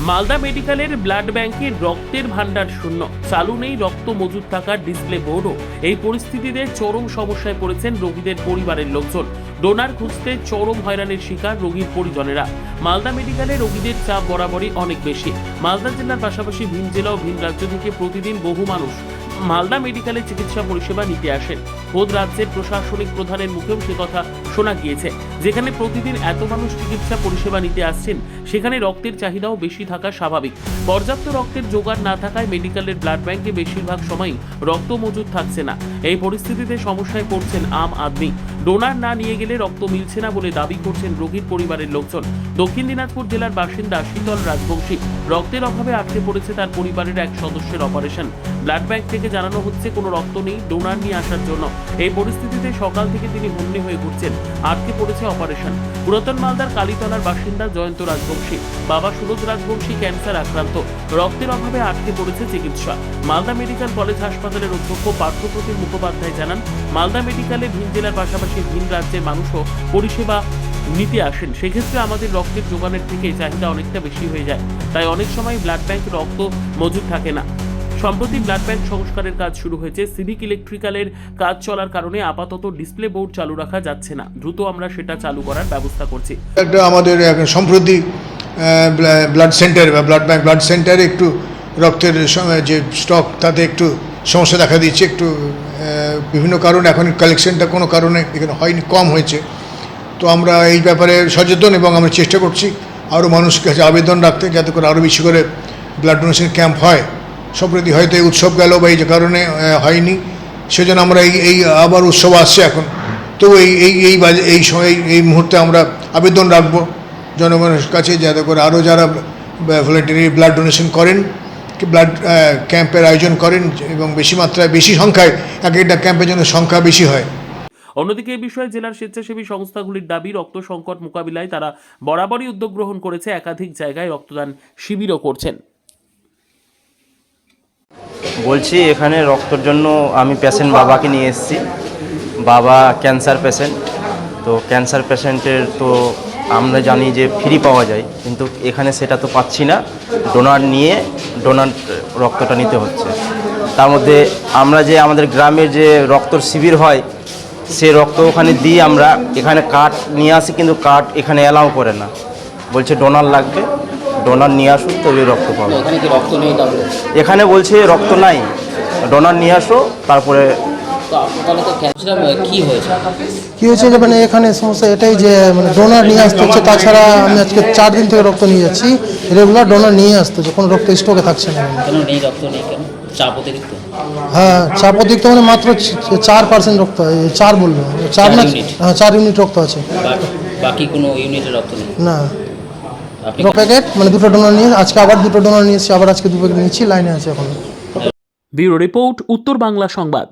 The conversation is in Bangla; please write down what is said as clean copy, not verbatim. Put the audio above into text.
মালদা মেডিকেলের ব্লাড ব্যাংকে রক্তের ভান্ডার শূন্য, চালু নেই রক্ত মজুদ থাকার ডিসপ্লে বোর্ডও। এই পরিস্থিতিতে চরম সমস্যায় পড়েছেন রোগীদের পরিবারের লোকজন। ডোনার খুঁজতে চরম হয়রানির শিকার রোগীর পরিজনেরা। মালদা মেডিকেলে রোগীদের চাপ বরাবরই অনেক বেশি। মালদা জেলার পাশাপাশি ভিন জেলা ও ভিন রাজ্য থেকে প্রতিদিন বহু মানুষ মালদা মেডিকেলে চিকিৎসা পরিষেবা নিতে আসেন। খোদ রাজ্যের প্রশাসনিক প্রধানের মুখেও সে কথা শোনা গিয়েছে। যেখানে প্রতিদিন এত মানুষ চিকিৎসা পরিষেবা নিতে আসছেন, সেখানে রক্তের চাহিদাও বেশি থাকা স্বাভাবিক। পর্যাপ্ত রক্তের জোগাড় না থাকায় মেডিকেলের ব্লাড ব্যাংকে বেশিরভাগ সময়ই রক্ত মজুদ থাকছে না। এই পরিস্থিতিতে সমস্যায় পড়ছেন আম আদমি। ডোনার না নিয়ে গেলে রক্ত মিলছে না বলে দাবি করছেন রোগীর পরিবারের লোকজন। দক্ষিণ দিনাজপুর জেলার বাসিন্দা শীতল রাজবংশী রক্তের অভাবে আটকে পড়েছে তার পরিবারের এক সদস্যের অপারেশন। ব্লাড ব্যাংক থেকে জানানো হচ্ছে কোনো রক্ত নেই ডোনার নিয়ে আসার জন্য। এই পরিস্থিতিতে সকাল থেকে তিনি হন্যে হয়ে ঘুরছেন, আটকে পড়েছে অপারেশন। পুরাতন মালদার কালীতলার বাসিন্দা জয়ন্ত রাজবংশী বাবা সুরজ রাজবংশী ক্যান্সার আক্রান্ত। রক্তের অভাবে আটকে পড়েছে চিকিৎসা। মালদা মেডিকেল কলেজ হাসপাতালের অধ্যক্ষ পার্থপ্রতিম মুখোপাধ্যায় জানান, মালদা মেডিকেলে ভিন জেলার পাশাপাশি ভিন রাজ্যের মানুষও পরিষেবা নিতে আসেন। সেক্ষেত্রে আমাদের রক্তের যোগানের থেকে চাহিদা অনেকটা বেশি হয়ে যায়, তাই অনেক সময় ব্লাড ব্যাংক রক্ত মজুদ থাকে না। সম্প্রতি ব্লাড ব্যাংক সংস্কারের কাজ শুরু হয়েছে। সিভিক ইলেকট্রিক্যালের কাজ চলার কারণে আপাতত ডিসপ্লে বোর্ড চালু রাখা যাচ্ছে না। দ্রুত আমরা সেটা চালু করার ব্যবস্থা করছি। একটা আমাদের সম্প্রতি ব্লাড সেন্টার বা ব্লাড সেন্টারে একটু রক্তের যে স্টক তাতে একটু সমস্যা দেখা দিচ্ছে। একটু বিভিন্ন কারণে এখন কালেকশনটা কোনো কারণে এখানে হয়নি, কম হয়েছে। তো আমরা এই ব্যাপারে সচেতন এবং আমরা চেষ্টা করছি আরও মানুষের কাছে আবেদন রাখতে, যাতে করে আরও বেশি করে ব্লাড ডোনেশন ক্যাম্প হয়। সম্প্রতি হয়তো এই উৎসব গেল বা এই যে কারণে হয়নি, সেজন্য আমরা এই আবার উৎসব আসছে এখন। তো এই সময় এই মুহূর্তে আমরা আবেদন রাখবো জনগণের কাছে, যাতে করে আরও যারা ভলেন্টারি ব্লাড ডোনেশন করেন, ব্লাড ক্যাম্পের আয়োজন করেন এবং বেশি মাত্রায় বেশি সংখ্যায় একটা ক্যাম্পের জন্য সংখ্যা বেশি হয়। অন্যদিকে এই বিষয়ে জেলার স্বেচ্ছাসেবী সংস্থাগুলির দাবি, রক্ত সংকট মোকাবিলায় তারা বরাবরই উদ্যোগ গ্রহণ করেছে, একাধিক জায়গায় রক্তদান শিবিরও করছেন। বলছি এখানে রক্তর জন্য আমি পেশেন্ট বাবাকে নিয়ে এসেছি। বাবা ক্যান্সার পেশেন্ট। তো ক্যান্সার পেশেন্টের তো আমরা জানি যে ফ্রি পাওয়া যায়, কিন্তু এখানে সেটা তো পাচ্ছি না। ডোনার রক্তটা নিতে হচ্ছে। তার মধ্যে আমরা যে আমাদের গ্রামের যে রক্তর শিবির হয়, সে রক্ত ওখানে দিয়ে আমরা এখানে কার্ড নিয়ে আসি, কিন্তু কার্ড এখানে অ্যালাউ করে না। বলছে ডোনার লাগবে, ডোনার নিয়ে আসুন তবে রক্ত পাবো। এখানে কি রক্ত নেই? তাহলে এখানে বলছে রক্ত নাই, ডোনার নিয়ে আসো তারপরে। তো আপনার তো ক্যান্সার কী হয়েছে? কী হয়েছে যে মানে এখানে সমস্যা এটাই যে মানে ডোনার নিয়ে আসতে হচ্ছে। তাছাড়া আমি আজকে 4 দিন থেকে রক্ত নিয়ে যাচ্ছি, রেগুলার ডোনার নিয়ে আসতে হচ্ছে, কোনো রক্ত স্টকে থাকছে না। কেন নেই রক্ত নেই কেন? চাপ অতিরিক্ত? হ্যাঁ, চাপ অতিরিক্ত মানে মাত্র 4% রক্ত, 4 বললো, 4 না, হ্যাঁ 4 ইউনিট রক্ত আছে। বাকি কোনো ইউনিটের রক্ত নেই? না, আপনি প্যাকেট মানে 2টো ডোনার নিয়ে আজকে আবার 2টো ডোনার নিয়েছি, আবার আজকে 2 প্যাকেট নিয়েছি, লাইনে আছে এখন। ব্যুরো রিপোর্ট, উত্তর বাংলা সংবাদ।